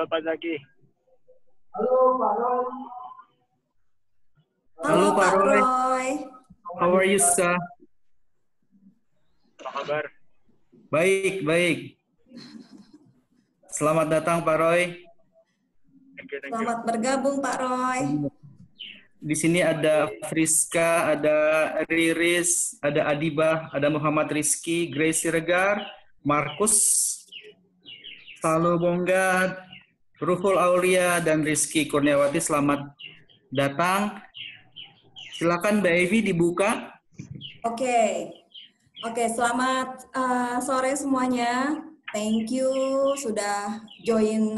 Halo Pak Zaki. Halo Pak Roy. How are you, sir? Apa kabar? Baik. Selamat datang Pak Roy. Thank you. Selamat bergabung Pak Roy. Di sini ada Friska, ada Riris, ada Adibah, ada Muhammad Rizky, Grace Siregar, Markus, Salo Bongga, Ruhul Aulia, dan Rizky Kurniawati. Selamat datang. Silakan Mbak Evi dibuka. Oke, selamat sore semuanya. Thank you sudah join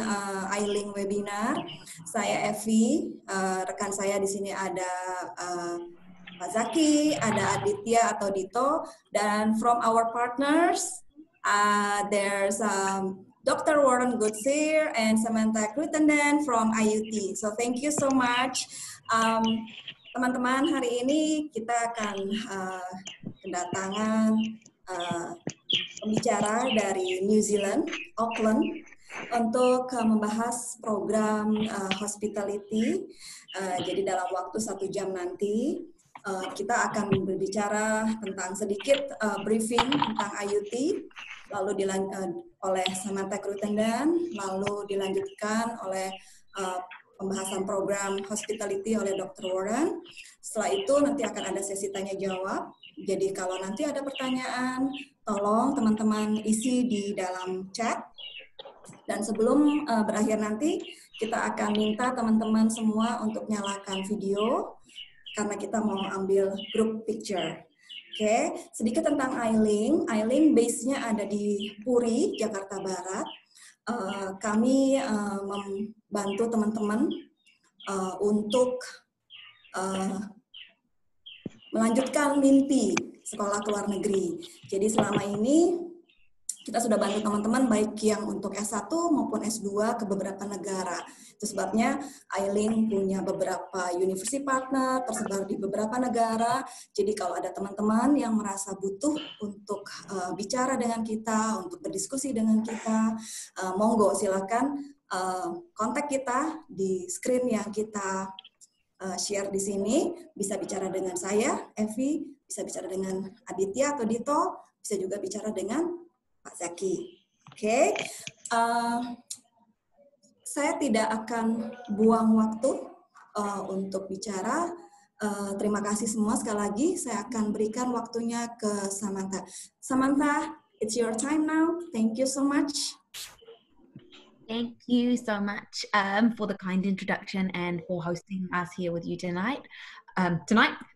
iLink webinar. Saya Evi, rekan saya di sini ada Pak Zaki, ada Aditya atau Dito, dan from our partners, there's Dr. Warren Goodsir and Samantha Kruitenden from IUT. So thank you so much. Teman-teman, hari ini kita akan kedatangan pembicara dari New Zealand, Auckland, untuk membahas program hospitality. Jadi dalam waktu 1 jam nanti, kita akan berbicara tentang sedikit briefing tentang IUT, lalu oleh Samantha Kruitenden, lalu dilanjutkan oleh pembahasan program hospitality oleh Dr. Warren. Setelah itu nanti akan ada sesi tanya jawab. Jadi kalau nanti ada pertanyaan, tolong teman-teman isi di dalam chat. Dan sebelum berakhir nanti, kita akan minta teman-teman semua untuk nyalakan video, karena kita mau ambil group picture. Oke, sedikit tentang iLink. iLink base-nya ada di Puri, Jakarta Barat. Kami membantu teman-teman untuk melanjutkan mimpi sekolah ke luar negeri. Jadi selama ini kita sudah bantu teman-teman baik yang untuk S1 maupun S2 ke beberapa negara. Itu sebabnya iLink punya beberapa university partner tersebar di beberapa negara. Jadi kalau ada teman-teman yang merasa butuh untuk bicara dengan kita, untuk berdiskusi dengan kita, monggo silakan kontak kita di screen yang kita share di sini. Bisa bicara dengan saya, Evi, bisa bicara dengan Aditya atau Dito, bisa juga bicara dengan Pak Zaki. Oke. Saya tidak akan buang waktu untuk bicara. Terima kasih semua sekali lagi. Saya akan berikan waktunya ke Samantha. Samantha, it's your time now. Thank you so much. Thank you so much for the kind introduction and for hosting us here with you tonight.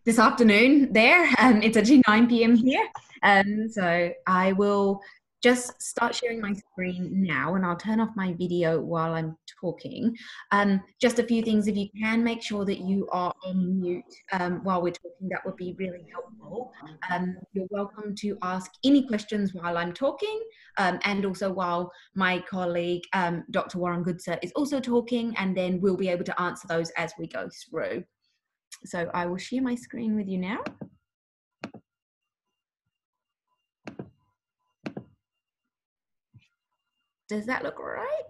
This afternoon there. It's actually 9 p.m. here. So I will just start sharing my screen now, and I'll turn off my video while I'm talking. Just a few things, if you can make sure that you are on mute while we're talking, that would be really helpful. You're welcome to ask any questions while I'm talking, and also while my colleague, Dr. Warren Goodsir, is also talking, and then we'll be able to answer those as we go through. So I will share my screen with you now. Does that look all right?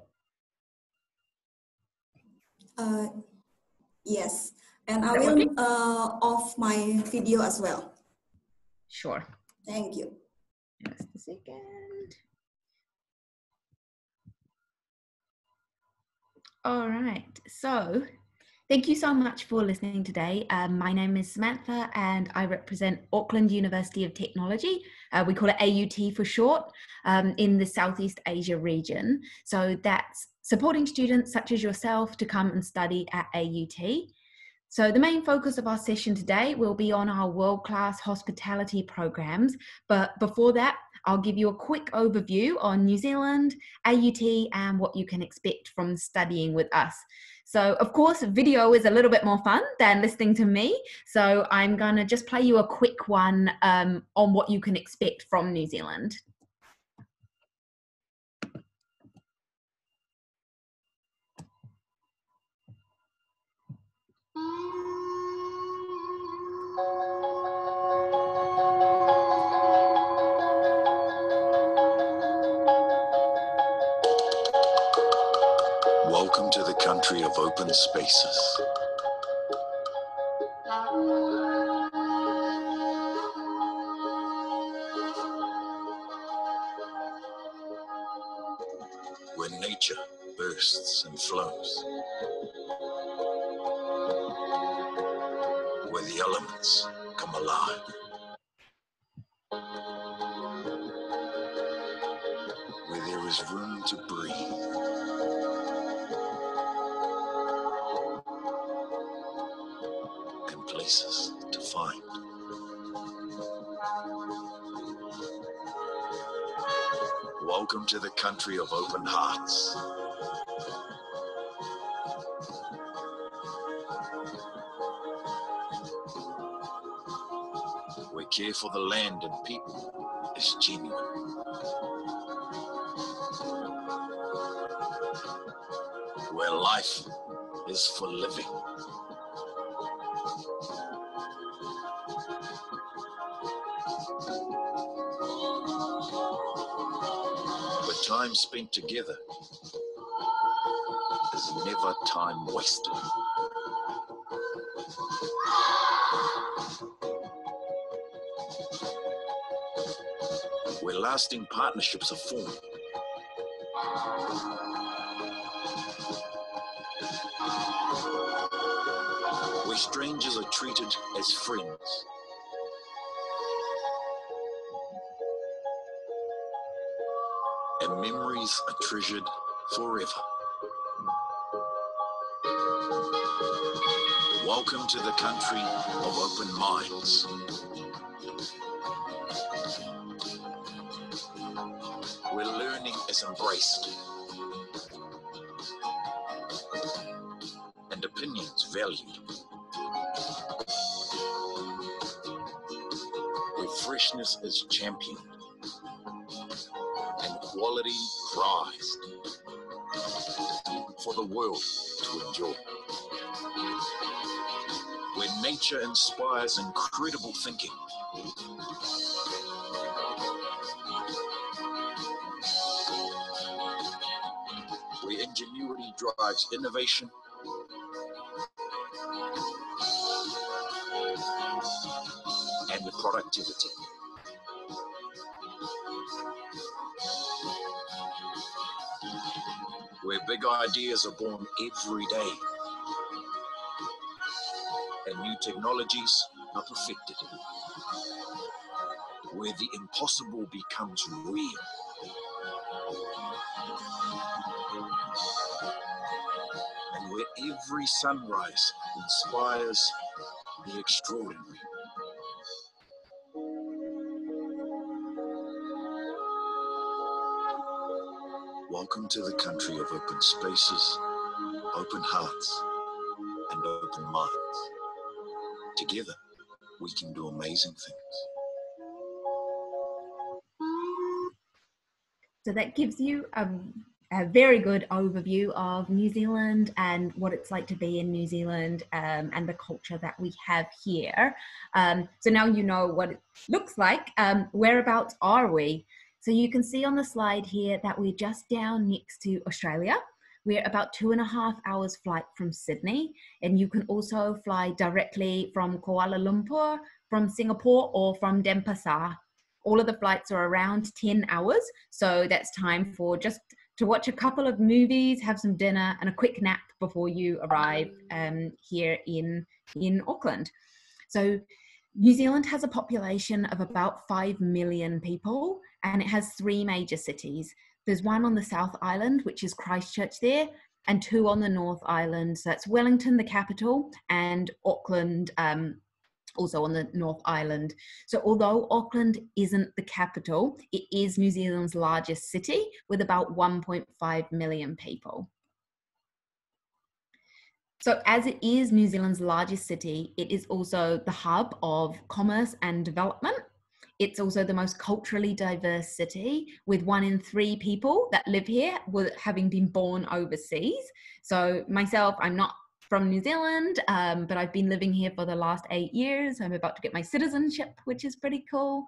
Yes, and I will off my video as well. Sure. Thank you. Just a second. All right, so thank you so much for listening today. My name is Samantha and I represent Auckland University of Technology. We call it AUT for short, in the Southeast Asia region. So that's supporting students such as yourself to come and study at AUT. So the main focus of our session today will be on our world-class hospitality programs. But before that, I'll give you a quick overview on New Zealand, AUT, and what you can expect from studying with us. So of course, video is a little bit more fun than listening to me. So I'm gonna just play you a quick one on what you can expect from New Zealand. country of open spaces. Where nature bursts and flows. Where the elements come alive. Where there is room to breathe. And places to find. Welcome to the country of open hearts. Where care for the land and people is genuine. Where life is for living. Where time spent together is never time wasted. Where lasting partnerships are formed. Where strangers are treated as friends. And memories are treasured forever. Welcome to the country of open minds. Where learning is embraced and opinions valued. Where freshness is championed and quality prized for the world to enjoy. Where nature inspires incredible thinking. Where ingenuity drives innovation. And productivity. Where big ideas are born every day. And new technologies are perfected. Where the impossible becomes real. And where every sunrise inspires the extraordinary. Welcome to the country of open spaces, open hearts, and open minds. Together, we can do amazing things. So that gives you a very good overview of New Zealand and what it's like to be in New Zealand, and the culture that we have here. So now you know what it looks like. Whereabouts are we? So you can see on the slide here that we're just down next to Australia. We're about 2.5 hours flight from Sydney, and you can also fly directly from Kuala Lumpur, from Singapore, or from Denpasar. All of the flights are around 10 hours, so that's time for just to watch a couple of movies, have some dinner, and a quick nap before you arrive here in Auckland. So New Zealand has a population of about 5 million people, and it has 3 major cities. There's one on the South Island, which is Christchurch there, and 2 on the North Island. So that's Wellington, the capital, and Auckland, also on the North Island. So although Auckland isn't the capital, it is New Zealand's largest city with about 1.5 million people. So as it is New Zealand's largest city, it is also the hub of commerce and development. It's also the most culturally diverse city, with 1 in 3 people that live here having been born overseas. So myself, I'm not from New Zealand, but I've been living here for the last 8 years. I'm about to get my citizenship, which is pretty cool.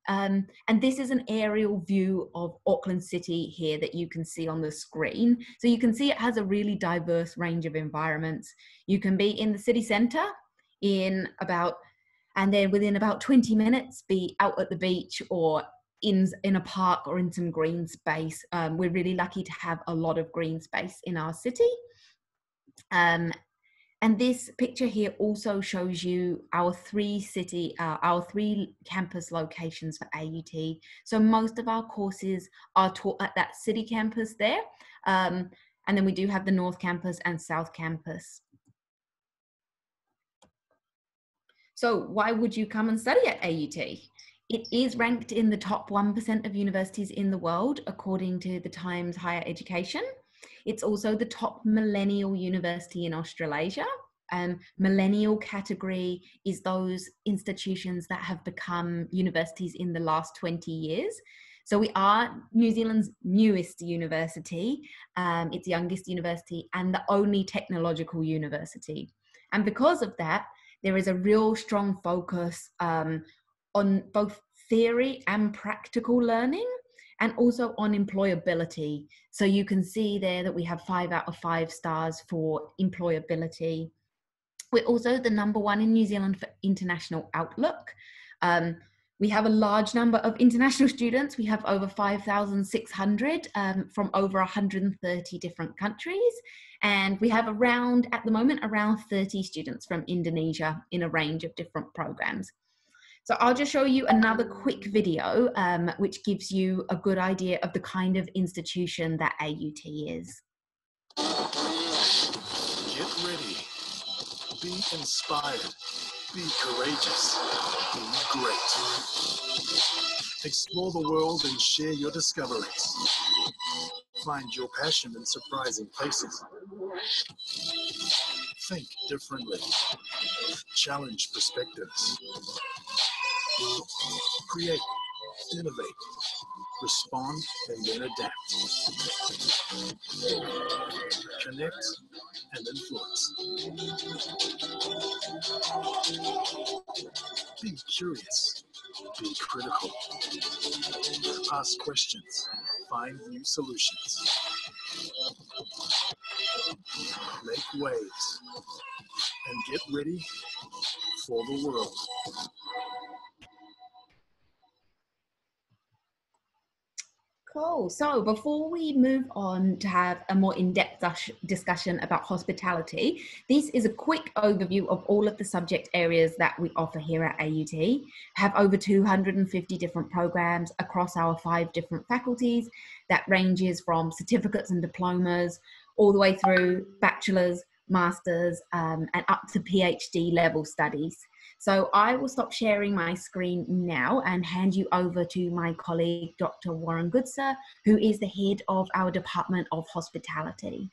And this is an aerial view of Auckland City here that you can see on the screen. So you can see it has a really diverse range of environments. You can be in the city centre and then within about 20 minutes be out at the beach or in a park or in some green space. We're really lucky to have a lot of green space in our city. And this picture here also shows you our three campus locations for AUT. So most of our courses are taught at that city campus there. And then we do have the North Campus and South Campus. So why would you come and study at AUT? It is ranked in the top 1% of universities in the world, according to the Times Higher Education. It's also the top millennial university in Australasia. Millennial category is those institutions that have become universities in the last 20 years. So we are New Zealand's newest university, its youngest university, and the only technological university. And because of that, there is a real strong focus on both theory and practical learning, and also on employability. So you can see there that we have 5 out of 5 stars for employability. We're also the #1 in New Zealand for international outlook. We have a large number of international students. We have over 5,600 from over 130 different countries. And we have at the moment, around 30 students from Indonesia in a range of different programs. So I'll just show you another quick video, which gives you a good idea of the kind of institution that AUT is. Get ready. Be inspired. Be courageous. Be great. Explore the world and share your discoveries. Find your passion in surprising places. Think differently. Challenge perspectives. Create, innovate, respond, and then adapt. Connect and influence. Be curious. Be critical. Ask questions. Find new solutions. Make waves. And get ready for the world. Cool. So before we move on to have a more in-depth discussion about hospitality, this is a quick overview of all of the subject areas that we offer here at AUT. We have over 250 different programs across our 5 different faculties that ranges from certificates and diplomas all the way through bachelor's, master's, and up to PhD level studies. So I will stop sharing my screen now and hand you over to my colleague, Dr. Warren Goodser, who is the head of our Department of Hospitality.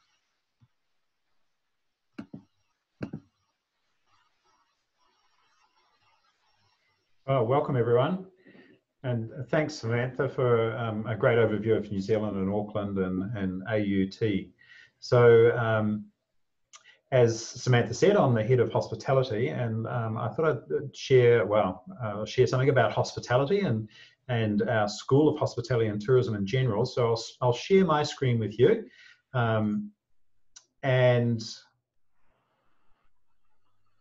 Well, welcome everyone. And thanks, Samantha, for a great overview of New Zealand and Auckland and AUT. So, as Samantha said, I'm the head of hospitality, and I thought I'd share something about hospitality and our School of Hospitality and Tourism in general. So I'll share my screen with you, and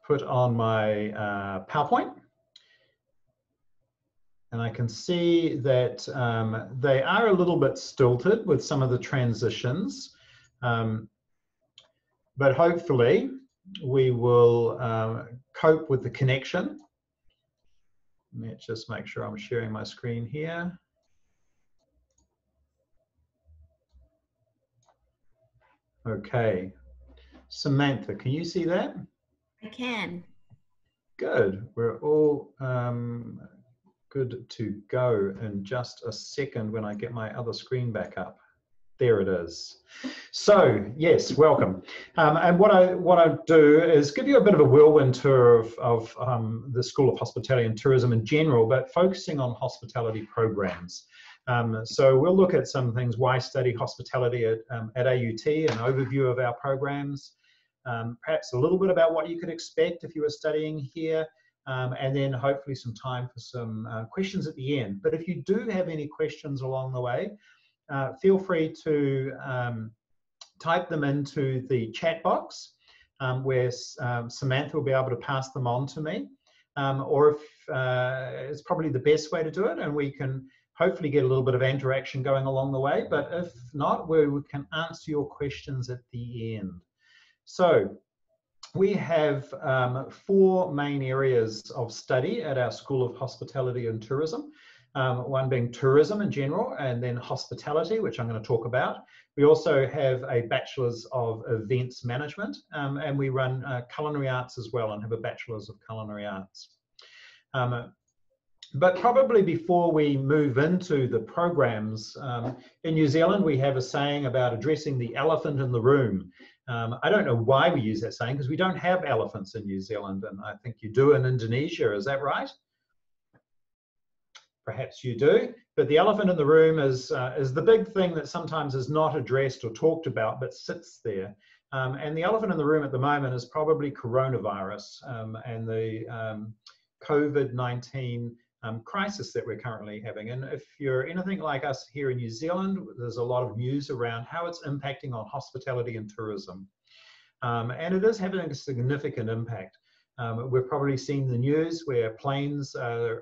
put on my PowerPoint. And I can see that they are a little bit stilted with some of the transitions. But hopefully we will cope with the connection. Let me just make sure I'm sharing my screen here. Okay. Samantha, can you see that? I can. Good. We're all good to go in just a second when I get my other screen back up. There it is. So yes, welcome. And what I do is give you a bit of a whirlwind tour of the School of Hospitality and Tourism in general, but focusing on hospitality programs. So we'll look at some things, why study hospitality at AUT, an overview of our programs, perhaps a little bit about what you could expect if you were studying here, and then hopefully some time for some questions at the end. But if you do have any questions along the way, feel free to type them into the chat box, where Samantha will be able to pass them on to me. Or if it's probably the best way to do it, and we can hopefully get a little bit of interaction going along the way. But if not, we can answer your questions at the end. So we have 4 main areas of study at our School of Hospitality and Tourism. One being tourism in general, and then hospitality, which I'm going to talk about. We also have a Bachelor's of Events Management, and we run culinary arts as well and have a Bachelor's of Culinary Arts. But probably before we move into the programs, in New Zealand we have a saying about addressing the elephant in the room. I don't know why we use that saying, because we don't have elephants in New Zealand, and I think you do in Indonesia, is that right? Perhaps you do, but the elephant in the room is the big thing that sometimes is not addressed or talked about, but sits there. And the elephant in the room at the moment is probably coronavirus and the COVID-19 crisis that we're currently having. And if you're anything like us here in New Zealand, there's a lot of news around how it's impacting on hospitality and tourism. And it is having a significant impact. We've probably seen the news where planes are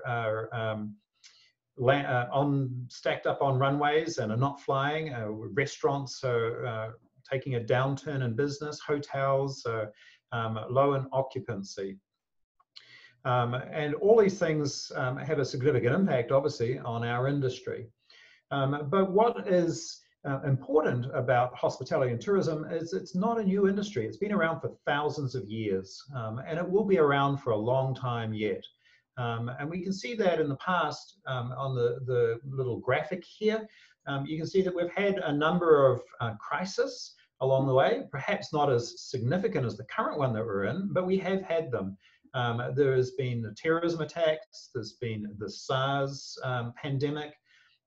stacked up on runways and are not flying. Restaurants are taking a downturn in business. Hotels are low in occupancy. And all these things have a significant impact, obviously, on our industry. But what is important about hospitality and tourism is it's not a new industry. It's been around for thousands of years, and it will be around for a long time yet. And we can see that in the past on the little graphic here. You can see that we've had a number of crises along the way, perhaps not as significant as the current one that we're in, but we have had them. There has been terrorism attacks, there's been the SARS pandemic,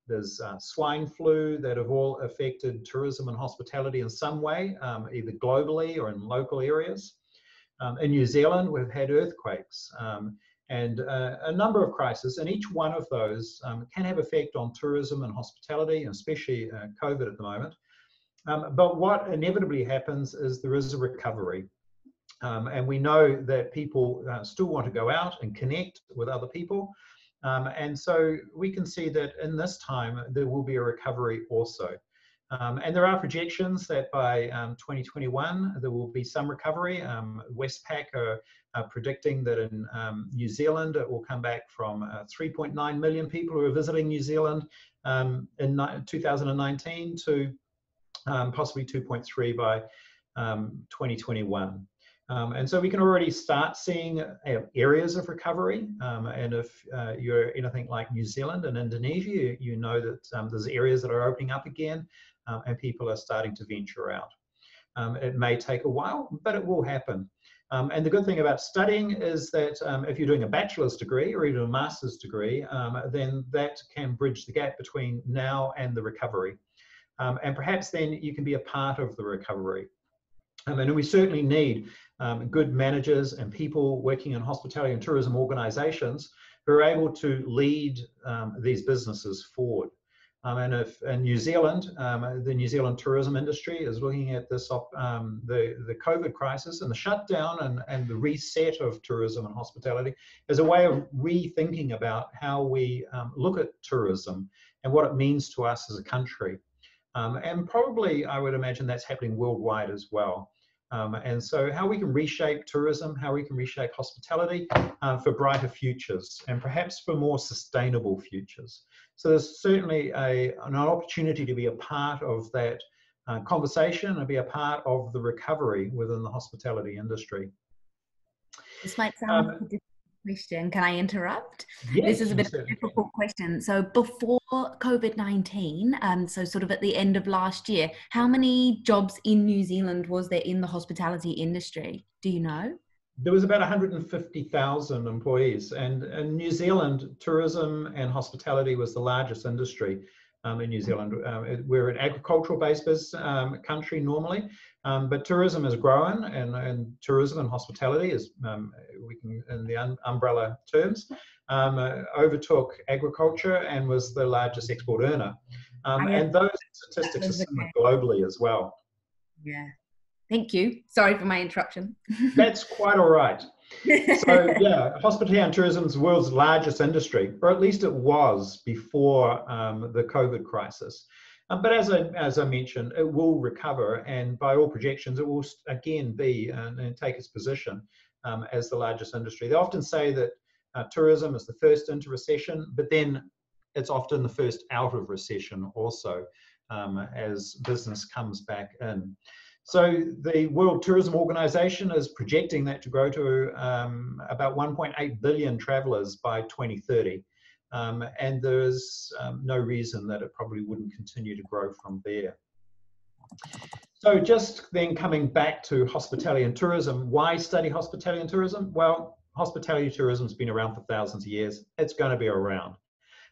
there's swine flu that have all affected tourism and hospitality in some way, either globally or in local areas. In New Zealand, we've had earthquakes and a number of crises, and each one of those can have effect on tourism and hospitality, and especially COVID at the moment. But what inevitably happens is there is a recovery. And we know that people still want to go out and connect with other people. And so we can see that in this time, there will be a recovery also. And there are projections that by 2021, there will be some recovery. Westpac are predicting that in New Zealand, it will come back from 3.9 million people who are visiting New Zealand in 2019 to possibly 2.3 by 2021. And so we can already start seeing areas of recovery. And if you're anything like New Zealand and Indonesia, you know that there's areas that are opening up again and people are starting to venture out. It may take a while, but it will happen. And the good thing about studying is that if you're doing a bachelor's degree or even a master's degree, then that can bridge the gap between now and the recovery. And perhaps then you can be a part of the recovery. And we certainly need good managers and people working in hospitality and tourism organizations who are able to lead these businesses forward. And if in New Zealand, the New Zealand tourism industry is looking at this, the COVID crisis and the shutdown and the reset of tourism and hospitality as a way of rethinking about how we look at tourism and what it means to us as a country. And probably, I would imagine that's happening worldwide as well. And so how we can reshape tourism, how we can reshape hospitality for brighter futures and perhaps for more sustainable futures. So there's certainly an opportunity to be a part of that conversation and be a part of the recovery within the hospitality industry. This might sound like a difficult question. Can I interrupt? Yes, this is a bit of a difficult question. So before COVID-19, so sort of at the end of last year, how many jobs in New Zealand was there in the hospitality industry? Do you know? There was about 150,000 employees, and in New Zealand, tourism and hospitality was the largest industry. in New Zealand. We're an agricultural-based country normally, but tourism is growing, and tourism and hospitality is, we can, in the umbrella terms, overtook agriculture and was the largest export earner. And those statistics are similar globally as well. Yeah. Thank you. Sorry for my interruption. That's quite all right. So yeah, hospitality and tourism is the world's largest industry, or at least it was before the COVID crisis. But as I mentioned, it will recover, and by all projections, it will again be and take its position as the largest industry. They often say that tourism is the first into recession, but then it's often the first out of recession also, as business comes back in. So the World Tourism Organization is projecting that to grow to about 1.8 billion travelers by 2030. And there is no reason that it probably wouldn't continue to grow from there. So just then coming back to hospitality and tourism, why study hospitality and tourism? Well, hospitality tourism has been around for thousands of years. It's going to be around.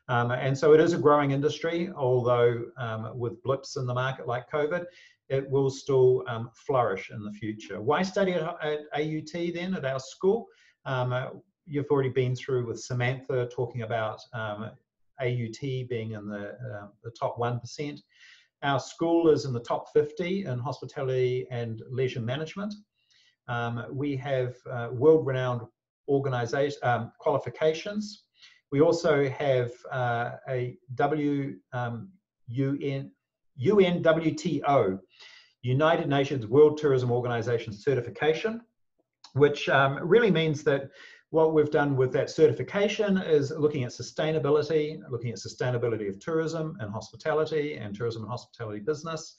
And so it is a growing industry, although with blips in the market like COVID, it will still flourish in the future. Why study at AUT then, at our school? You've already been through with Samantha talking about AUT being in the top 1%. Our school is in the top 50 in hospitality and leisure management. We have world-renowned organization qualifications. We also have a UNWTO, United Nations World Tourism Organization certification, which really means that what we've done with that certification is looking at sustainability of tourism and hospitality, and tourism and hospitality business,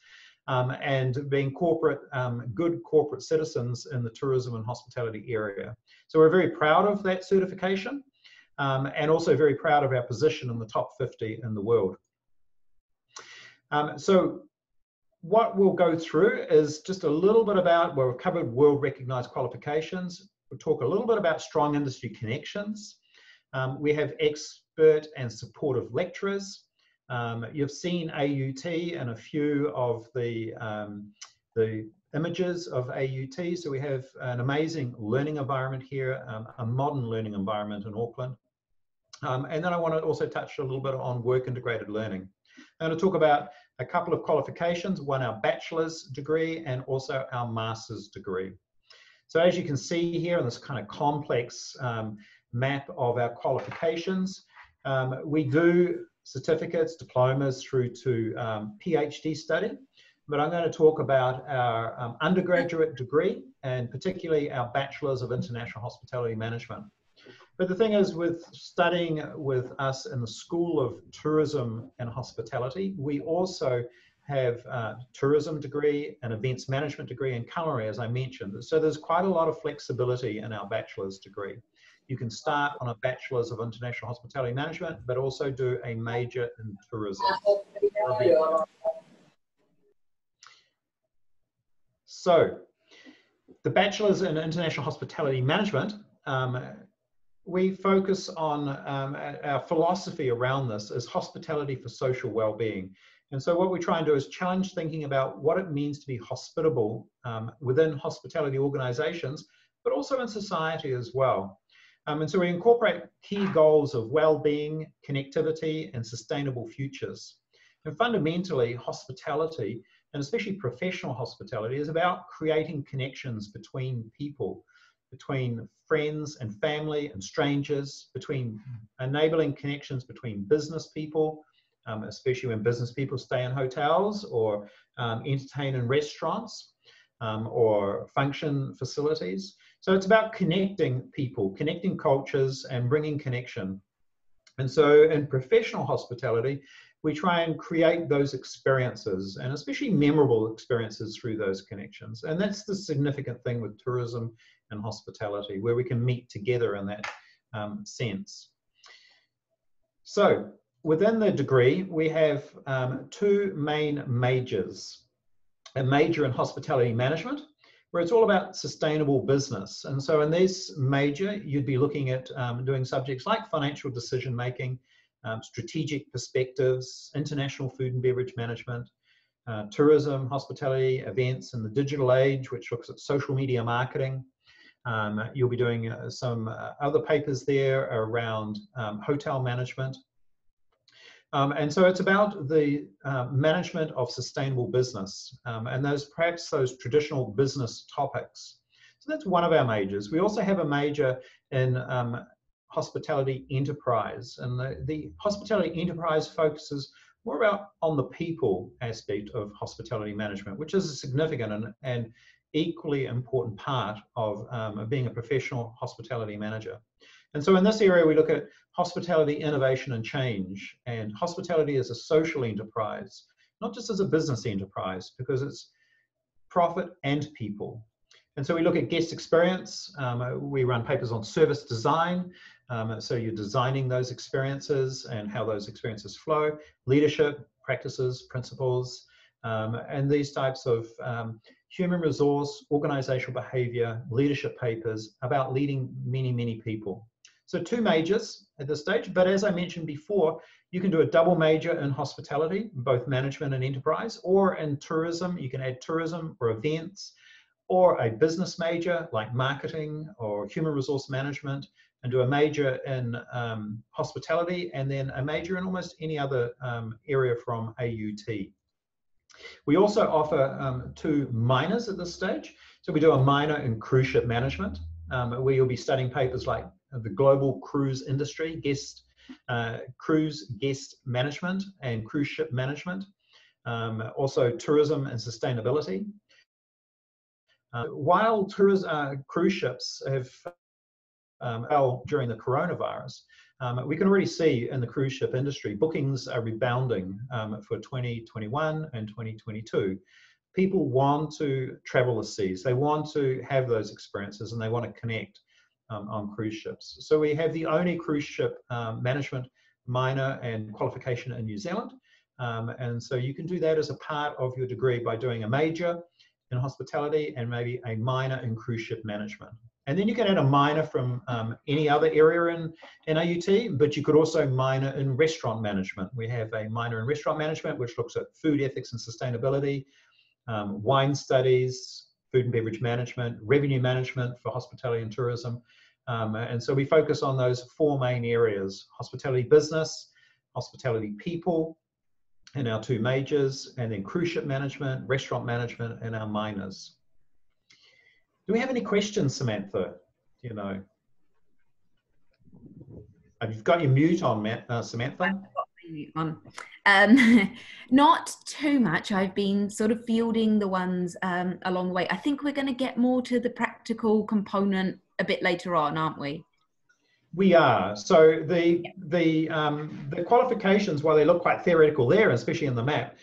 and being good corporate citizens in the tourism and hospitality area. So we're very proud of that certification, and also very proud of our position in the top 50 in the world. So what we'll go through is just a little bit about, well, we've covered world recognized qualifications. We'll talk a little bit about strong industry connections. We have expert and supportive lecturers. You've seen AUT and a few of the images of AUT. So we have an amazing learning environment here, a modern learning environment in Auckland. And then I want to also touch a little bit on work integrated learning. I'm going to talk about a couple of qualifications, one our bachelor's degree and also our master's degree. So as you can see here in this kind of complex map of our qualifications, we do certificates, diplomas through to PhD study, but I'm going to talk about our undergraduate degree and particularly our Bachelor's of International Hospitality Management. But the thing is, with studying with us in the School of Tourism and Hospitality, we also have a tourism degree, an events management degree, and culinary, as I mentioned. So there's quite a lot of flexibility in our bachelor's degree. You can start on a Bachelor's of International Hospitality Management, but also do a major in tourism. So the Bachelor's in International Hospitality Management, we focus on our philosophy around this is hospitality for social well-being. And so what we try and do is challenge thinking about what it means to be hospitable within hospitality organizations, but also in society as well. And so we incorporate key goals of well-being, connectivity, and sustainable futures. And fundamentally, hospitality, and especially professional hospitality, is about creating connections between people, between friends and family and strangers, between enabling connections between business people, especially when business people stay in hotels or entertain in restaurants or function facilities. So it's about connecting people, connecting cultures, and bringing connection. And so in professional hospitality, we try and create those experiences, and especially memorable experiences through those connections. And that's the significant thing with tourism and hospitality, where we can meet together in that sense. So within the degree, we have two main majors. A major in hospitality management, where it's all about sustainable business. And so in this major, you'd be looking at doing subjects like financial decision making, strategic perspectives, international food and beverage management, tourism, hospitality, events in the digital age, which looks at social media marketing. You'll be doing some other papers there around hotel management. And so it's about the management of sustainable business and perhaps those traditional business topics. So that's one of our majors. We also have a major in hospitality enterprise, and the hospitality enterprise focuses more on the people aspect of hospitality management, which is a significant and equally important part of being a professional hospitality manager. And so in this area, we look at hospitality, innovation, and change. And hospitality is a social enterprise, not just as a business enterprise, because it's profit and people. And so we look at guest experience. We run papers on service design. So you're designing those experiences and how those experiences flow, leadership, practices, principles, and these types of human resource, organizational behavior, leadership papers about leading many, many people. So 2 majors at this stage, but as I mentioned before, you can do a double major in hospitality, both management and enterprise, or in tourism. You can add tourism or events, or a business major like marketing or human resource management, and do a major in hospitality, and then a major in almost any other area from AUT. We also offer 2 minors at this stage. So we do a minor in cruise ship management, where you'll be studying papers like the global cruise industry, cruise guest management and cruise ship management, also tourism and sustainability. While cruise ships have fell during the coronavirus, we can already see in the cruise ship industry, bookings are rebounding for 2021 and 2022. People want to travel the seas. They want to have those experiences, and they want to connect on cruise ships. So we have the only cruise ship management minor and qualification in New Zealand. And so you can do that as a part of your degree by doing a major in hospitality and maybe a minor in cruise ship management. And then you can add a minor from any other area in AUT, but you could also minor in restaurant management. We have a minor in restaurant management, which looks at food ethics and sustainability, wine studies, food and beverage management, revenue management for hospitality and tourism. And so we focus on those 4 main areas: hospitality business, hospitality people in our 2 majors, and then cruise ship management, restaurant management in our minors. Do we have any questions, Samantha? You know, you've got your mute on, Samantha. I've got my mute on. Not too much. I've been sort of fielding the ones along the way. I think we're going to get more to the practical component a bit later on, aren't we? We are. So the qualifications, while they look quite theoretical there, especially in the map,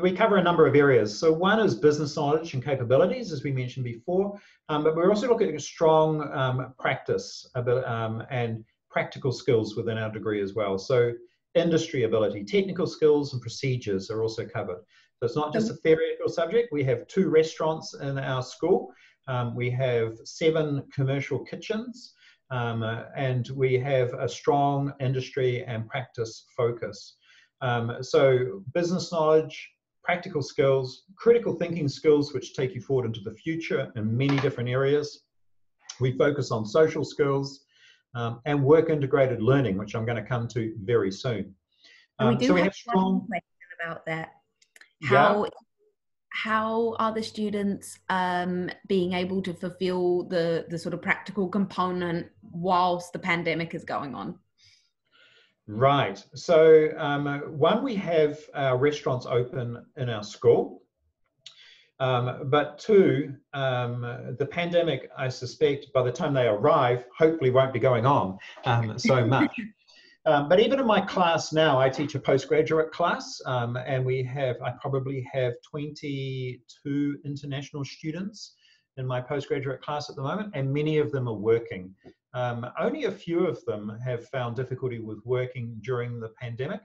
we cover a number of areas. So one is business knowledge and capabilities, as we mentioned before, but we're also looking at strong practice and practical skills within our degree as well. So industry ability, technical skills and procedures are also covered. So it's not just a theoretical subject. We have 2 restaurants in our school. We have 7 commercial kitchens, and we have a strong industry and practice focus. So business knowledge, practical skills, critical thinking skills, which take you forward into the future in many different areas. We focus on social skills and work integrated learning, which I'm going to come to very soon. And we do have strong one question about that. How are the students being able to fulfill the sort of practical component whilst the pandemic is going on? Right. So one, we have our restaurants open in our school. But 2, the pandemic, I suspect, by the time they arrive, hopefully won't be going on so much. But even in my class now, I teach a postgraduate class, and I probably have 22 international students in my postgraduate class at the moment, and many of them are working. Only a few of them have found difficulty with working during the pandemic,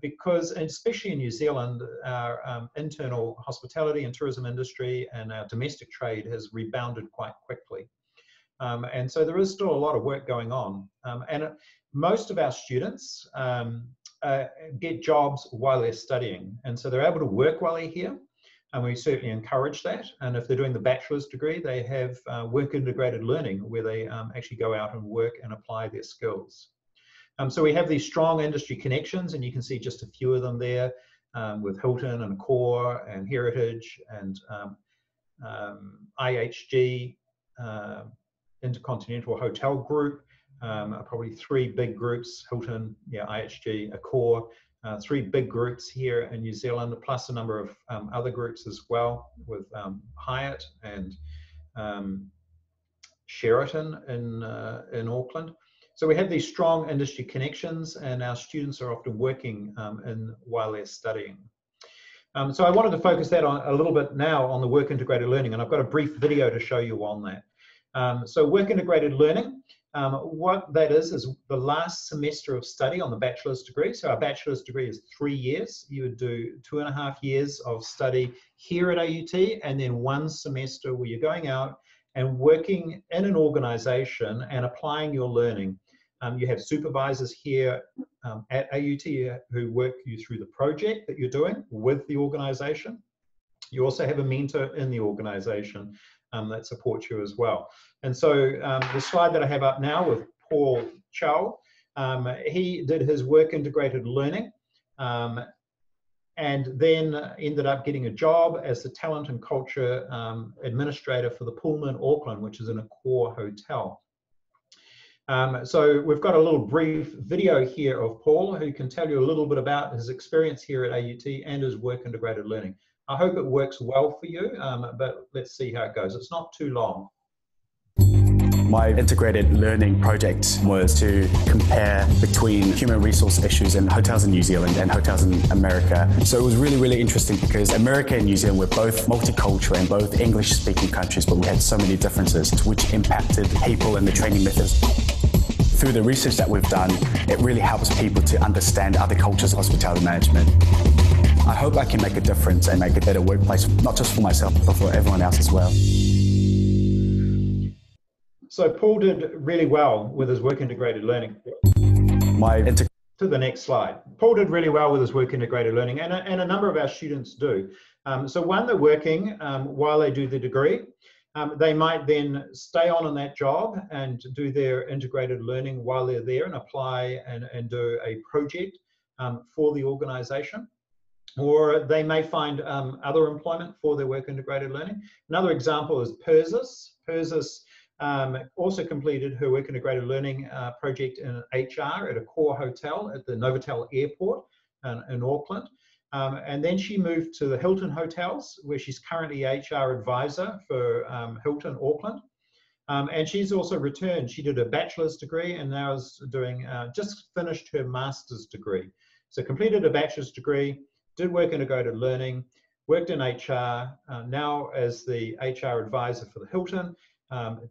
because, especially in New Zealand, our internal hospitality and tourism industry and our domestic trade has rebounded quite quickly. And so there is still a lot of work going on. And most of our students get jobs while they're studying. And so they're able to work while they're here. And we certainly encourage that. And if they're doing the bachelor's degree, they have work integrated learning where they actually go out and work and apply their skills. So we have these strong industry connections, and you can see just a few of them there with Hilton and Core and Heritage and IHG, Intercontinental Hotel Group, probably three big groups, Hilton, yeah, IHG, Accor, three big groups here in New Zealand, plus a number of other groups as well with Hyatt and Sheraton in Auckland. So we have these strong industry connections, and our students are often working while they're studying. So I wanted to focus that on a little bit now on the work integrated learning, and I've got a brief video to show you on that. So work integrated learning, what that is the last semester of study on the bachelor's degree. So our bachelor's degree is 3 years. You would do 2.5 years of study here at AUT, and then 1 semester where you're going out and working in an organization and applying your learning. You have supervisors here at AUT who work you through the project that you're doing with the organization. You also have a mentor in the organization that supports you as well. And so the slide that I have up now with Paul Chow, he did his work integrated learning and then ended up getting a job as the talent and culture administrator for the Pullman Auckland, which is in a Core hotel. So we've got a little brief video here of Paul, who can tell you a little bit about his experience here at AUT and his work integrated learning. I hope it works well for you, but let's see how it goes. It's not too long. My integrated learning project was to compare between human resource issues in hotels in New Zealand and hotels in America. So it was really, really interesting because America and New Zealand were both multicultural and both English-speaking countries, but we had so many differences which impacted people and the training methods. Through the research that we've done, it really helps people to understand other cultures of hospitality management. I hope I can make a difference and make a better workplace, not just for myself, but for everyone else as well. So Paul did really well with his work integrated learning. To the next slide. Paul did really well with his work integrated learning, and a number of our students do. So when they're working while they do the degree, they might then stay on in that job and do their integrated learning while they're there and apply and do a project for the organization. Or they may find other employment for their work integrated learning. Another example is Persis. Persis also completed her work integrated learning project in HR at a Core hotel at the Novotel Airport in Auckland. And then she moved to the Hilton Hotels, where she's currently HR advisor for Hilton Auckland. And she's also returned. She did a bachelor's degree and now is doing, just finished her master's degree. So completed a bachelor's degree, did work integrated learning, worked in HR, now as the HR advisor for the Hilton,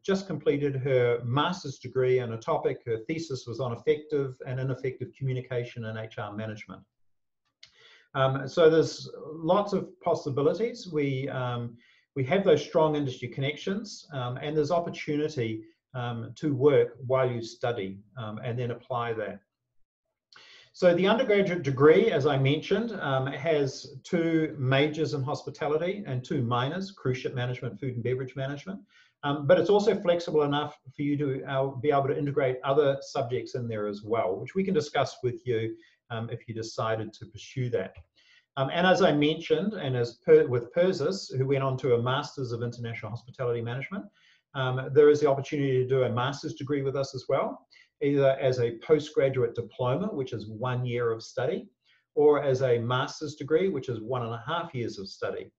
just completed her master's degree on a topic. Her thesis was on effective and ineffective communication in HR management. So there's lots of possibilities. We have those strong industry connections, and there's opportunity to work while you study and then apply that. So the undergraduate degree, as I mentioned, has 2 majors in hospitality and 2 minors, cruise ship management, food and beverage management. But it's also flexible enough for you to be able to integrate other subjects in there as well, which we can discuss with you if you decided to pursue that. And as I mentioned, and with Persis, who went on to a Masters of International Hospitality Management, there is the opportunity to do a master's degree with us as well, either as a postgraduate diploma, which is 1 year of study, or as a master's degree, which is 1.5 years of study.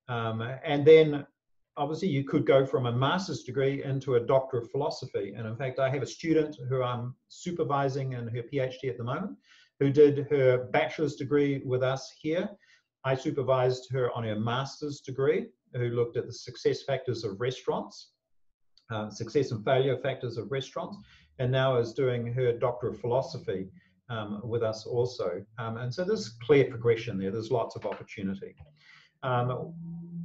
And then obviously you could go from a master's degree into a Doctor of Philosophy. And in fact, I have a student who I'm supervising in her PhD at the moment, who did her bachelor's degree with us here. I supervised her on her master's degree, who looked at the success factors of restaurants, success and failure factors of restaurants, and now is doing her Doctor of Philosophy with us also. And so there's clear progression there. There's lots of opportunity.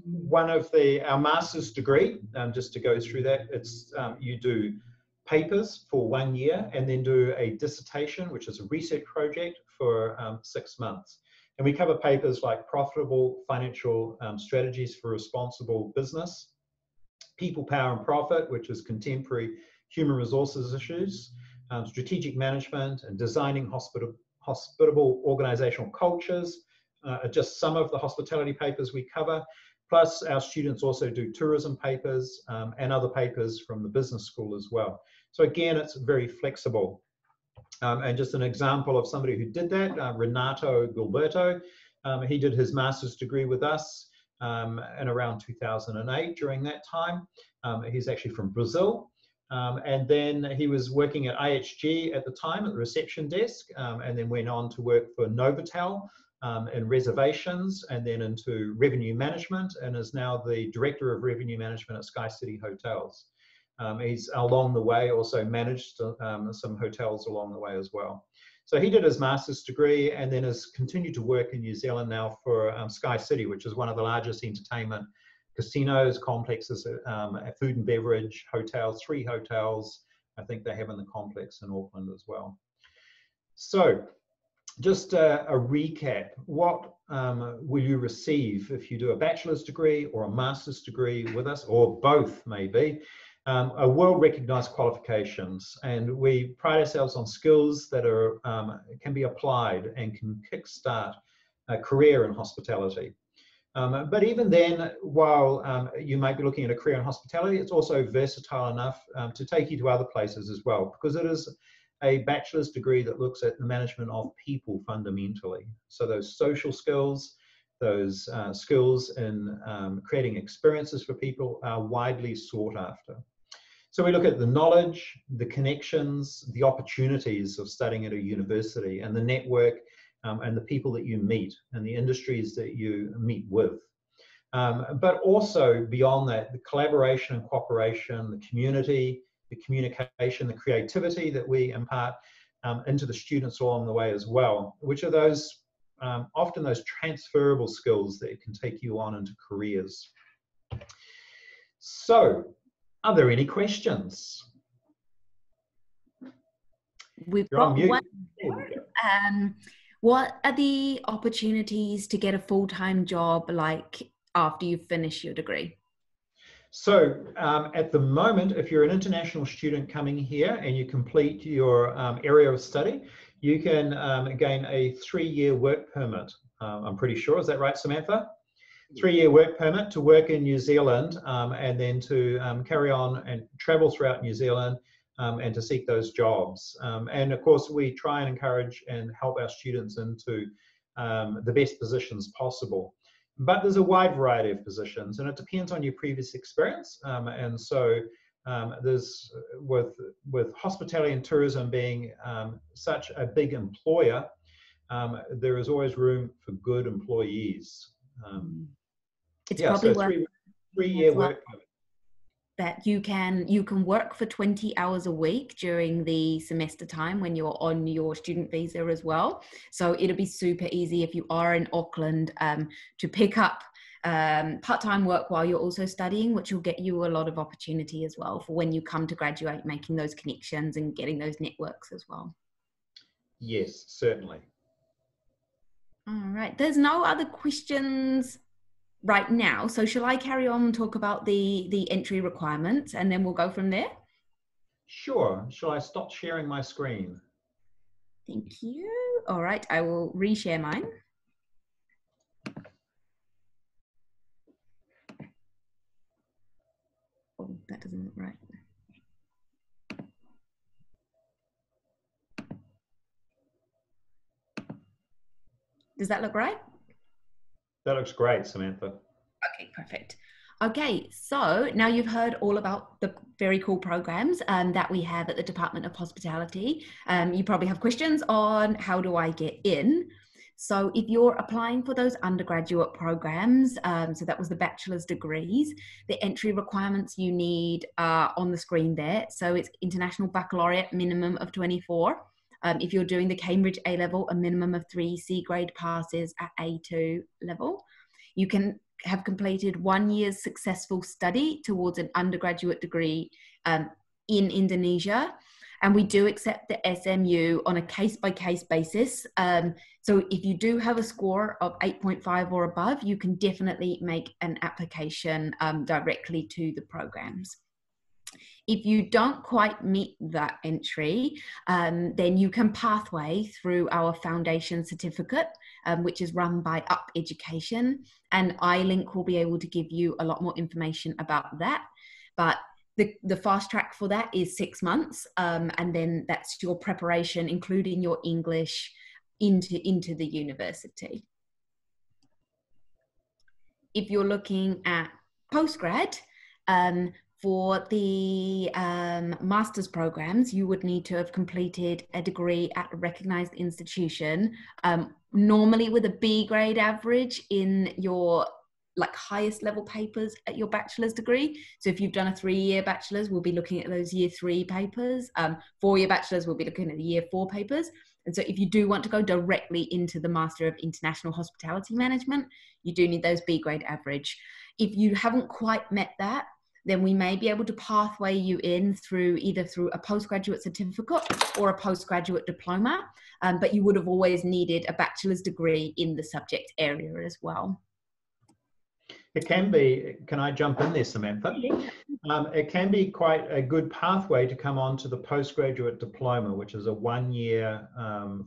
One of our master's degree, just to go through that, it's you do papers for 1 year and then do a dissertation, which is a research project, for 6 months. And we cover papers like profitable financial strategies for responsible business, people, power and profit, which is contemporary human resources issues, strategic management and designing hospitable organizational cultures, just some of the hospitality papers we cover. Plus our students also do tourism papers and other papers from the business school as well. So again, it's very flexible. And just an example of somebody who did that, Renato Gilberto, he did his master's degree with us in around 2008 during that time. He's actually from Brazil. And then he was working at IHG at the time at the reception desk, and then went on to work for Novotel in reservations and then into revenue management, and is now the Director of Revenue Management at Sky City Hotels. He's along the way also managed some hotels along the way as well. So he did his master's degree and then has continued to work in New Zealand now for Sky City, which is one of the largest entertainment casinos, complexes, food and beverage, hotels, 3 hotels I think they have in the complex in Auckland as well. So just a recap, what will you receive if you do a bachelor's degree or a master's degree with us, or both maybe? Are well-recognized qualifications, and we pride ourselves on skills that are can be applied and can kickstart a career in hospitality. But even then, while you might be looking at a career in hospitality, it's also versatile enough to take you to other places as well, because it is a bachelor's degree that looks at the management of people fundamentally. So those social skills, those skills in creating experiences for people are widely sought after. So we look at the knowledge, the connections, the opportunities of studying at a university, and the network and the people that you meet and the industries that you meet with. But also beyond that, the collaboration and cooperation, the community, the communication, the creativity that we impart into the students along the way as well, which are those often those transferable skills that can take you on into careers. So, are there any questions? We've got one. What are the opportunities to get a full-time job like after you finish your degree? So at the moment, if you're an international student coming here and you complete your area of study, you can gain a 3-year work permit. I'm pretty sure, is that right, Samantha? 3-year work permit to work in New Zealand and then to carry on and travel throughout New Zealand and to seek those jobs. And of course, we try and encourage and help our students into the best positions possible. But there's a wide variety of positions, and it depends on your previous experience. And so there's, with hospitality and tourism being such a big employer, there is always room for good employees. It's yeah, probably so 3-year work permit. That you can work for 20 hours a week during the semester time when you're on your student visa as well. So it'll be super easy if you are in Auckland to pick up part-time work while you're also studying, which will get you a lot of opportunity as well for when you come to graduate, making those connections and getting those networks as well. Yes, certainly. All right, there's no other questions right now, so shall I carry on and talk about the entry requirements and then we'll go from there? Sure. Shall I stop sharing my screen? Thank you. All right, I will reshare mine. Oh, that doesn't look right. Does that look right? That looks great, Samantha. Okay, perfect. Okay, so now you've heard all about the very cool programs that we have at the Department of Hospitality. You probably have questions on how do I get in. So if you're applying for those undergraduate programs, so that was the bachelor's degrees, the entry requirements you need are on the screen there. So it's International Baccalaureate, minimum of 24. If you're doing the Cambridge A-level, a minimum of 3 C-grade passes at A2 level. You can have completed 1 year's successful study towards an undergraduate degree in Indonesia. And we do accept the SMU on a case-by-case basis. So if you do have a score of 8.5 or above, you can definitely make an application directly to the programs. If you don't quite meet that entry, then you can pathway through our foundation certificate, which is run by Up Education, and iLink will be able to give you a lot more information about that. But the fast track for that is 6 months, and then that's your preparation, including your English, into the university. If you're looking at postgrad, for the master's programs, you would need to have completed a degree at a recognized institution, normally with a B grade average in your highest level papers at your bachelor's degree. So if you've done a 3-year bachelor's, we'll be looking at those year 3 papers. 4-year bachelor's, we'll be looking at the year 4 papers. And so if you do want to go directly into the Master of International Hospitality Management, you do need those B grade average. If you haven't quite met that, then we may be able to pathway you in either through a postgraduate certificate or a postgraduate diploma, but you would have always needed a bachelor's degree in the subject area as well. It can be, can I jump in there, Samantha? It can be quite a good pathway to come on to the postgraduate diploma, which is a 1-year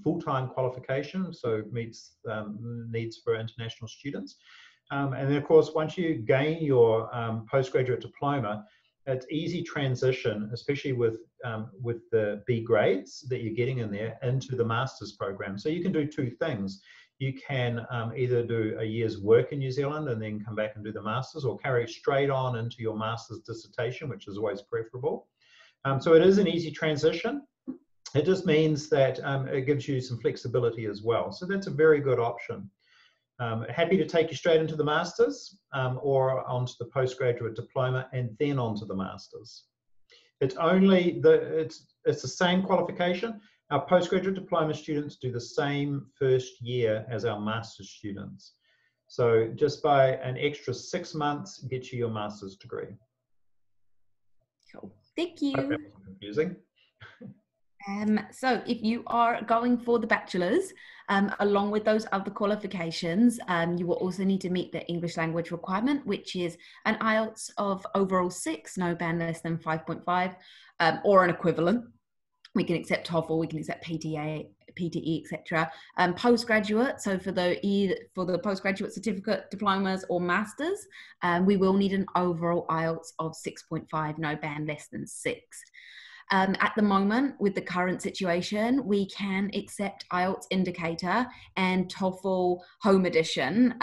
full-time qualification, so meets needs for international students. And then, of course, once you gain your postgraduate diploma, it's easy transition, especially with the B grades that you're getting in there, into the master's program. So you can do 2 things. You can either do a year's work in New Zealand and then come back and do the master's, or carry straight on into your master's dissertation, which is always preferable. So it is an easy transition. It just means that it gives you some flexibility as well. So that's a very good option. Happy to take you straight into the master's or onto the postgraduate diploma and then onto the master's. It's only it's the same qualification. Our postgraduate diploma students do the same first year as our master's students. So just by an extra 6 months, get you your master's degree. Cool. Thank you. I hope that wasn't confusing. So if you are going for the bachelor's, along with those other qualifications, you will also need to meet the English language requirement, which is an IELTS of overall 6, no band less than 5.5, or an equivalent. We can accept TOEFL, we can accept PTE, etc. Postgraduate, so for the postgraduate certificate, diplomas or masters, we will need an overall IELTS of 6.5, no band less than 6. At the moment, with the current situation, we can accept IELTS indicator and TOEFL home edition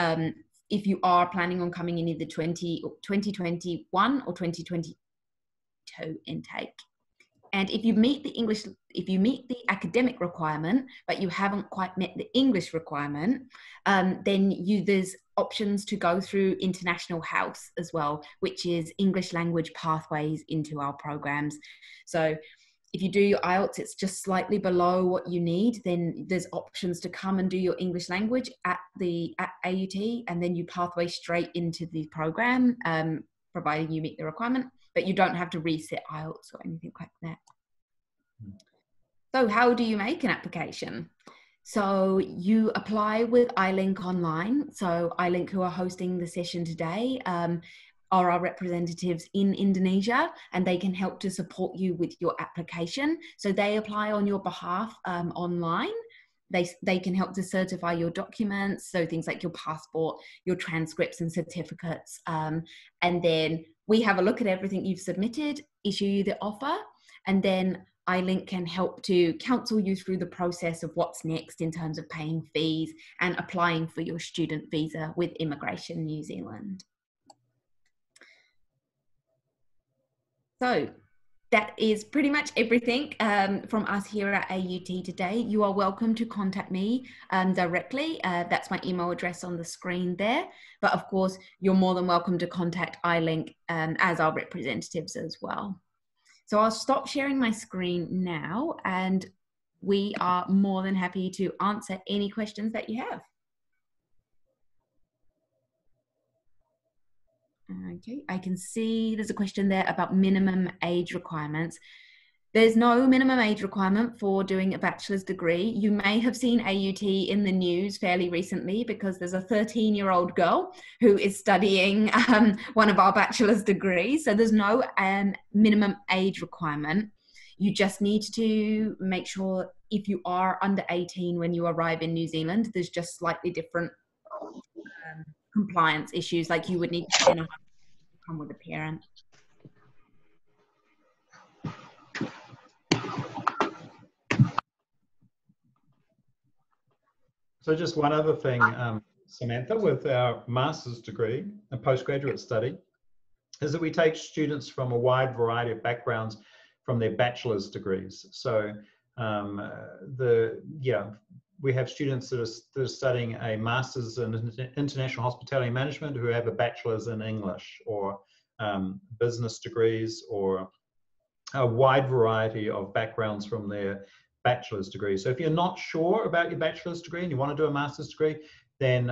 if you are planning on coming in either 2021 or 2022 intake. And if you meet the academic requirement, but you haven't quite met the English requirement, then there's options to go through International House as well, which is English language pathways into our programs. So if you do your IELTS, it's just slightly below what you need, then there's options to come and do your English language at AUT, and then you pathway straight into the program, providing you meet the requirement. But you don't have to reset IELTS or anything like that. So how do you make an application? So you apply with iLink online. So iLink, who are hosting the session today, are our representatives in Indonesia, and they can help to support you with your application. So they apply on your behalf online. They can help to certify your documents, so things like your passport, your transcripts and certificates, and then we have a look at everything you've submitted, issue you the offer, and then iLink can help to counsel you through the process of what's next in terms of paying fees and applying for your student visa with Immigration New Zealand. So that is pretty much everything from us here at AUT today. You are welcome to contact me directly. That's my email address on the screen there. But of course, you're more than welcome to contact iLink as our representatives as well. So I'll stop sharing my screen now, and we are more than happy to answer any questions that you have. Okay, I can see there's a question there about minimum age requirements. There's no minimum age requirement for doing a bachelor's degree. You may have seen AUT in the news fairly recently because there's a 13-year-old girl who is studying one of our bachelor's degrees. So there's no minimum age requirement. You just need to make sure if you are under 18 when you arrive in New Zealand, there's just slightly different compliance issues, like you would need to come with a parent. So just one other thing, Samantha, with our master's degree, a postgraduate study, is that we take students from a wide variety of backgrounds from their bachelor's degrees. So we have students that are studying a master's in international hospitality management who have a bachelor's in English, or business degrees, or a wide variety of backgrounds from their bachelor's degree. So if you're not sure about your bachelor's degree and you want to do a master's degree, then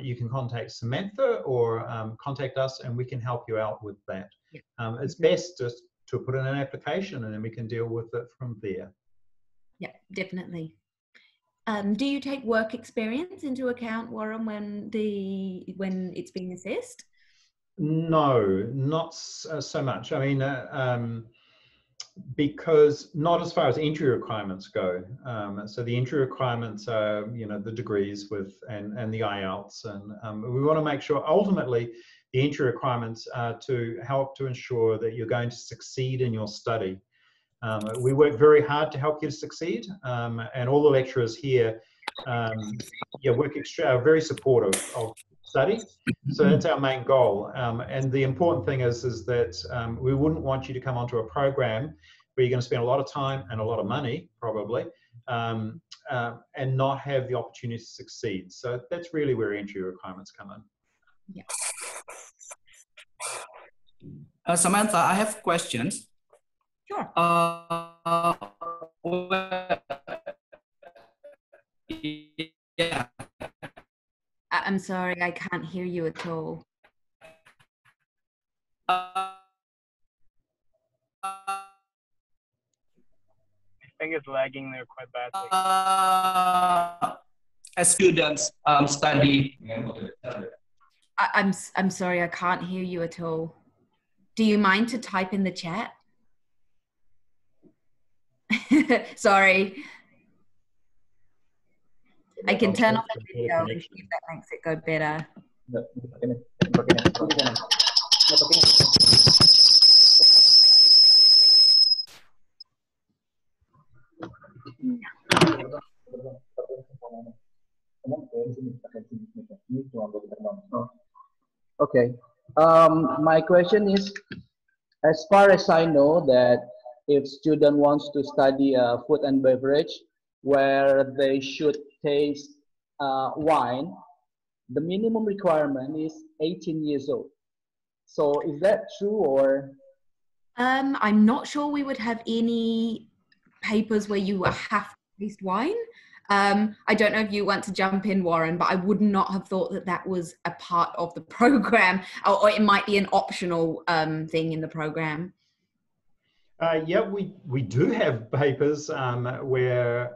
you can contact Samantha or contact us and we can help you out with that. Yeah. It's best just to put in an application and then we can deal with it from there. Yeah, definitely. Do you take work experience into account, Warren, when it's being assessed? No, not so much. I mean, because not as far as entry requirements go. So the entry requirements are, the degrees and the IELTS, and we want to make sure ultimately the entry requirements are to help to ensure that you're going to succeed in your study. We work very hard to help you to succeed, and all the lecturers here are very supportive of study. So that's our main goal. And the important thing is that we wouldn't want you to come onto a program where you're going to spend a lot of time and a lot of money, probably, and not have the opportunity to succeed. So that's really where entry requirements come in. Yeah. Samantha, I have questions. Sure. Yeah. I'm sorry, I can't hear you at all. I think it's lagging there quite badly. As students study. I'm sorry, I can't hear you at all. Do you mind to type in the chat? Sorry. I can turn off the video and see if that makes it go better. Okay. My question is, as far as I know, that if student wants to study food and beverage, where they should taste wine, the minimum requirement is 18 years old. So is that true, or? I'm not sure we would have any papers where you have to taste wine. I don't know if you want to jump in, Warren, but I would not have thought that that was a part of the program, or it might be an optional thing in the program. Yeah, we do have papers where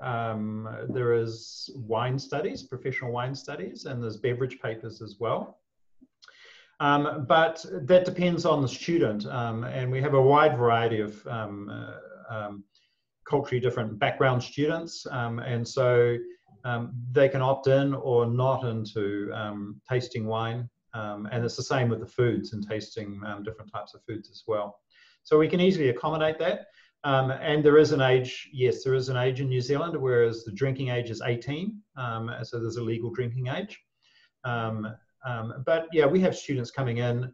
there is wine studies, professional wine studies, and there's beverage papers as well. But that depends on the student, and we have a wide variety of culturally different background students, and so they can opt in or not into tasting wine, and it's the same with the foods and tasting different types of foods as well. So we can easily accommodate that. And there is an age, yes, there is an age in New Zealand, whereas the drinking age is 18. So there's a legal drinking age. But yeah, we have students coming in,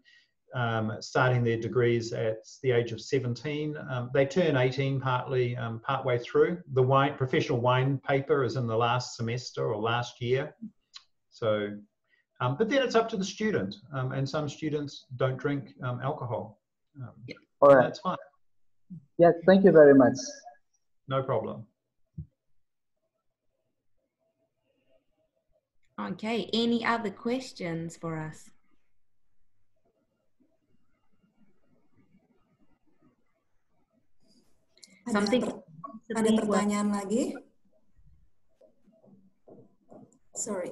starting their degrees at the age of 17. They turn 18 partway through. The professional wine paper is in the last semester or last year. So, but then it's up to the student. And some students don't drink alcohol. All right. That's fine. Yeah, thank you very much. No problem. Okay, any other questions for us? Something Ada pertanyaan lagi? Sorry.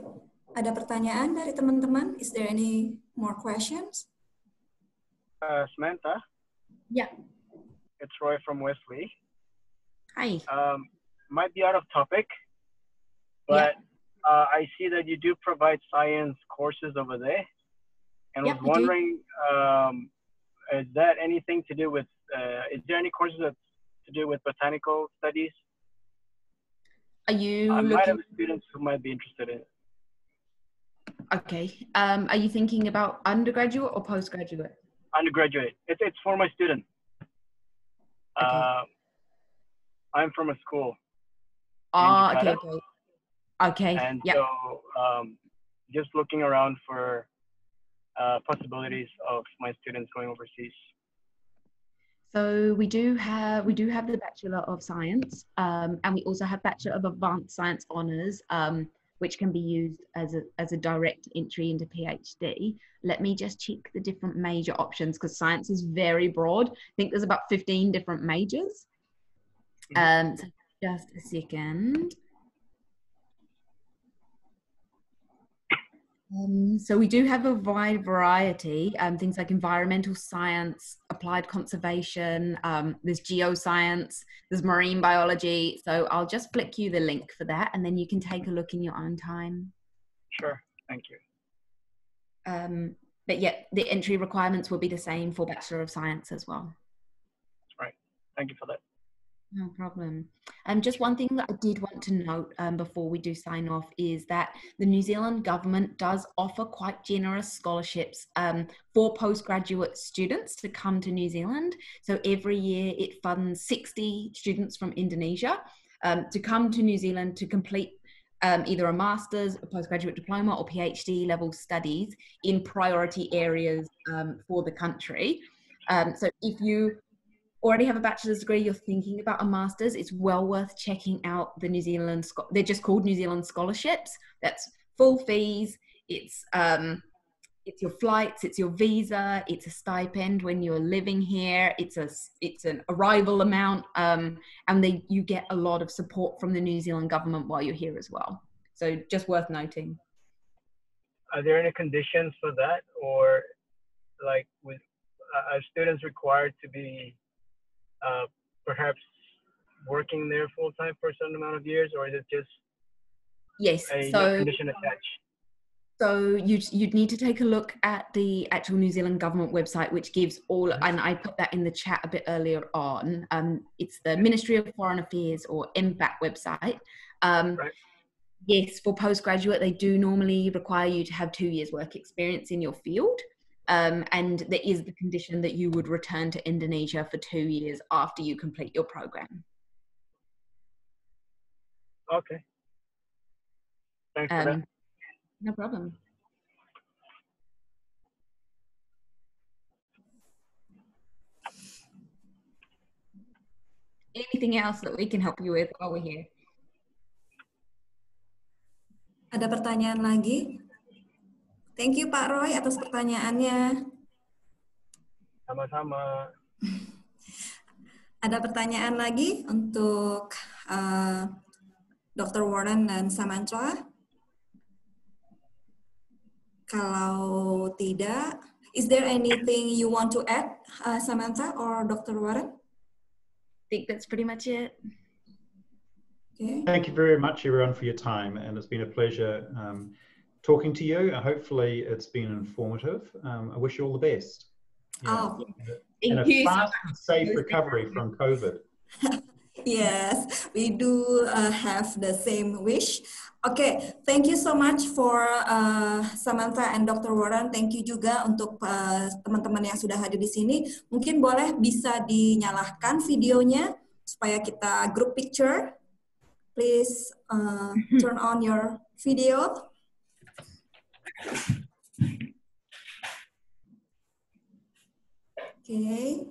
Ada pertanyaan dari teman-teman? Is there any more questions? Samantha, Yeah. it's Roy from Wesley. Hi. Might be out of topic, but I see that you do provide science courses over there, and Yeah, was wondering, is that anything to do with? Is there any courses that's to do with botanical studies? Are you I might have looking? students who might be interested in it. Okay. Are you thinking about undergraduate or postgraduate? Undergraduate. It's for my student. Okay. I'm from a school. Ah, okay, Jakarta. okay. Okay. And Yeah. so just looking around for possibilities of my students going overseas. So we do have the Bachelor of Science, and we also have Bachelor of Advanced Science Honours, which can be used as a direct entry into PhD. Let me just check the different major options because science is very broad. I think there's about 15 different majors. So just a second. So we do have a wide variety, things like environmental science, applied conservation, there's geoscience, there's marine biology. So I'll just flick you the link for that and then you can take a look in your own time. Sure, thank you. But yeah, the entry requirements will be the same for Bachelor of Science as well. Right, thank you for that. No problem. Just one thing that I did want to note before we do sign off is that the New Zealand government does offer quite generous scholarships for postgraduate students to come to New Zealand. So every year it funds 60 students from Indonesia to come to New Zealand to complete either a master's, a postgraduate diploma or PhD level studies in priority areas for the country. So if you already have a bachelor's degree, you're thinking about a master's, it's well worth checking out the New Zealand, they're just called New Zealand scholarships. That's full fees, it's your flights, it's your visa, it's a stipend when you're living here, it's an arrival amount, and you get a lot of support from the New Zealand government while you're here as well. So just worth noting. Are there any conditions for that, or like are students required to be perhaps working there full time for a certain amount of years, or is it just a condition attached? So you'd need to take a look at the actual New Zealand government website, which gives all, and I put that in the chat a bit earlier on. It's the Ministry of Foreign Affairs or MBAT website. Right. Yes, for postgraduate, they do normally require you to have 2 years work experience in your field. And there is the condition that you would return to Indonesia for 2 years after you complete your program. Okay. Thanks for that. No problem. Anything else that we can help you with while we're here? Ada pertanyaan lagi? Thank you Pak Roy atas pertanyaannya. Sama-sama. Ada pertanyaan lagi untuk Dr. Warren dan Samantha? Kalau tidak, is there anything you want to add, Samantha or Dr. Warren? I think that's pretty much it. Okay. Thank you very much, everyone, for your time, and it's been a pleasure talking to you. Hopefully, it's been informative. I wish you all the best. Yeah. Oh, and a fast and safe recovery from COVID. Yes, we do have the same wish. Okay, thank you so much for Samantha and Dr. Warren. Thank you juga untuk teman-teman yang sudah hadir di sini. Mungkin boleh bisa dinyalakan videonya supaya kita group picture. Please turn on your video. Okay.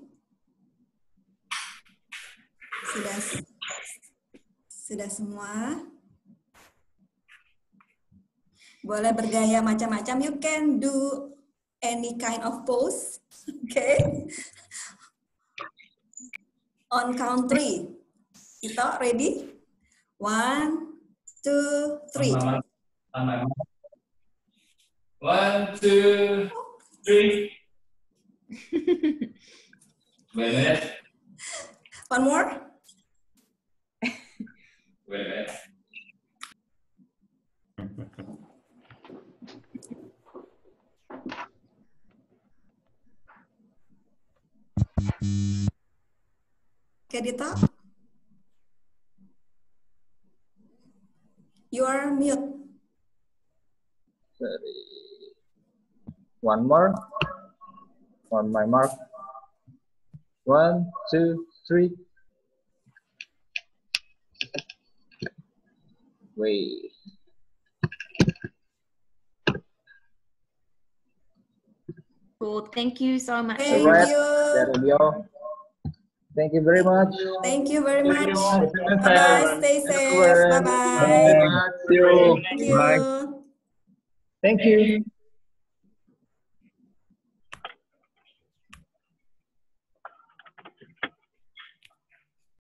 Sudah semua. Boleh bergaya macam-macam. You can do any kind of pose. Okay. On count 3. Kita ready? 1, 2, 3. 1, 2, 3. Wait a minute. One more. Wait a minute. Okay, Dita. You are mute. One more. On my mark. 1, 2, 3. Wait. Cool. Thank you so much. Thank Alright, you. there we go. Thank you very much. Thank you very much. much. Bye-bye. Stay safe. Bye-bye. See you. Thank you. Thank you.